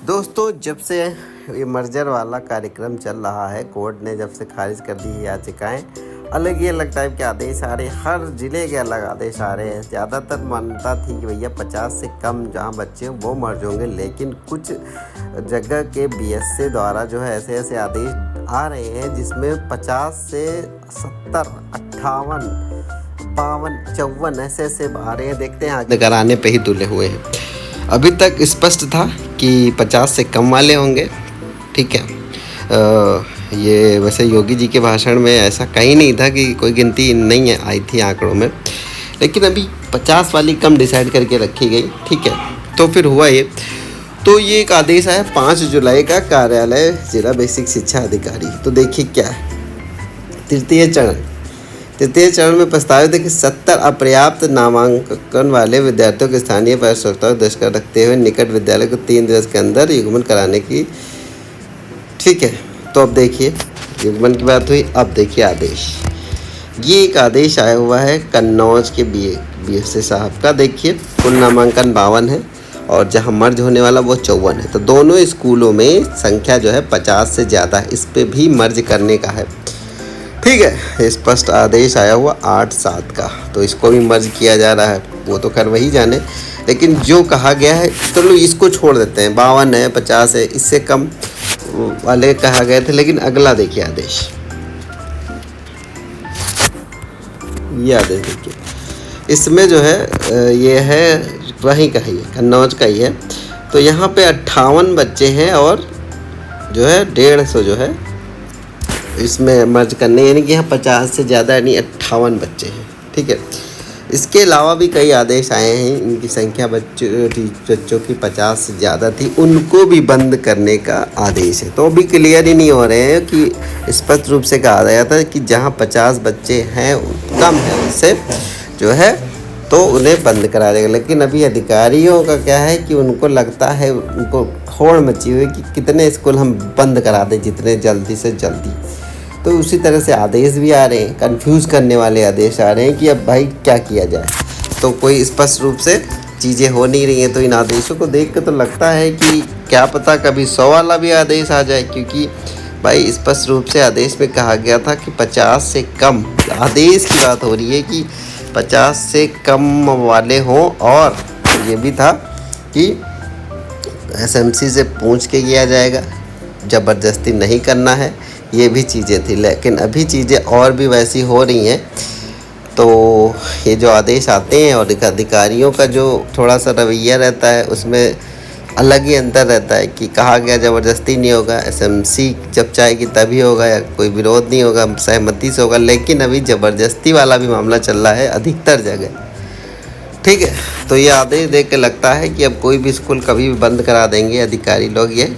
दोस्तों, जब से ये मर्जर वाला कार्यक्रम चल रहा है, कोर्ट ने जब से खारिज कर दी है याचिकाएं, अलग ही अलग टाइप के आदेश आ रहे हैं। हर ज़िले के अलग आदेश आ रहे हैं। ज़्यादातर मान्यता थी कि भैया 50 से कम जहाँ बच्चे हैं वो मर्ज होंगे, लेकिन कुछ जगह के बीएसए द्वारा जो है ऐसे ऐसे आदेश आ रहे हैं जिसमें 50 से 70, 58, 52, 54 ऐसे ऐसे आ रहे हैं। देखते हैं आगे कराने पे ही तुले हुए हैं। अभी तक स्पष्ट था कि 50 से कम वाले होंगे, ठीक है। ये वैसे योगी जी के भाषण में ऐसा कहीं नहीं था कि कोई गिनती नहीं आई थी आंकड़ों में, लेकिन अभी 50 वाली कम डिसाइड करके रखी गई, ठीक है। तो फिर हुआ ये, तो ये एक आदेश आया 5 जुलाई का, कार्यालय जिला बेसिक शिक्षा अधिकारी। तो देखिए क्या है, तृतीय चरण में प्रस्तावित है कि 70 अपर्याप्त नामांकन वाले विद्यार्थियों के स्थानीय आवश्यकताओं को दृष्टि रखते हुए निकट विद्यालय को 3 दिवस के अंदर युग्मन कराने की, ठीक है। तो अब देखिए, युग्मन की बात हुई, अब देखिए आदेश। ये एक आदेश आया हुआ है कन्नौज के बीएसए साहब का। देखिए, कुल नामांकन 52 है और जहाँ मर्ज होने वाला वो 54 है। तो दोनों स्कूलों में संख्या जो है 50 से ज़्यादा है, इस पर भी मर्ज करने का है, ठीक है। स्पष्ट आदेश आया हुआ 8/7 का, तो इसको भी मर्ज किया जा रहा है। वो तो कर वही जाने, लेकिन जो कहा गया है, चलो इसको छोड़ देते हैं। 52 है, 50 है, इससे कम वाले कहा गए थे। लेकिन अगला देखिए आदेश, ये आदेश देखिए, इसमें जो है ये है वहीं का ही है, कन्नौज का ही है। तो यहाँ पे 58 बच्चे हैं और जो है 150 जो है इसमें मर्ज करने, यानी कि यहाँ 50 से ज़्यादा यानी 58 बच्चे हैं, ठीक है। इसके अलावा भी कई आदेश आए हैं, इनकी संख्या बच्चों की 50 से ज़्यादा थी, उनको भी बंद करने का आदेश है। तो अभी क्लियर ही नहीं हो रहे हैं कि स्पष्ट रूप से कहा गया था कि जहाँ 50 बच्चे हैं, कम है उससे जो है, तो उन्हें बंद करा देगा। लेकिन अभी अधिकारियों का क्या है कि उनको लगता है, उनको होड़ मची हुई कि कितने स्कूल हम बंद करा दें जितने जल्दी से जल्दी। तो उसी तरह से आदेश भी आ रहे हैं, कंफ्यूज करने वाले आदेश आ रहे हैं कि अब भाई क्या किया जाए। तो कोई स्पष्ट रूप से चीज़ें हो नहीं रही हैं। तो इन आदेशों को देख के तो लगता है कि क्या पता कभी 100 वाला भी आदेश आ जाए, क्योंकि भाई स्पष्ट रूप से आदेश में कहा गया था कि 50 से कम, आदेश की बात हो रही है कि 50 से कम वाले हों। और ये भी था कि एसएमसी से पूछ के किया जाएगा, ज़बरदस्ती नहीं करना है, ये भी चीज़ें थी। लेकिन अभी चीज़ें और भी वैसी हो रही हैं। तो ये जो आदेश आते हैं और अधिकारियों का जो थोड़ा सा रवैया रहता है, उसमें अलग ही अंतर रहता है कि कहा गया ज़बरदस्ती नहीं होगा, एसएमसी जब चाहेगी तभी होगा, या कोई विरोध नहीं होगा, सहमति से होगा। लेकिन अभी ज़बरदस्ती वाला भी मामला चल रहा है अधिकतर जगह, ठीक है। तो ये आदेश देख के लगता है कि अब कोई भी स्कूल कभी भी बंद करा देंगे अधिकारी लोग ये।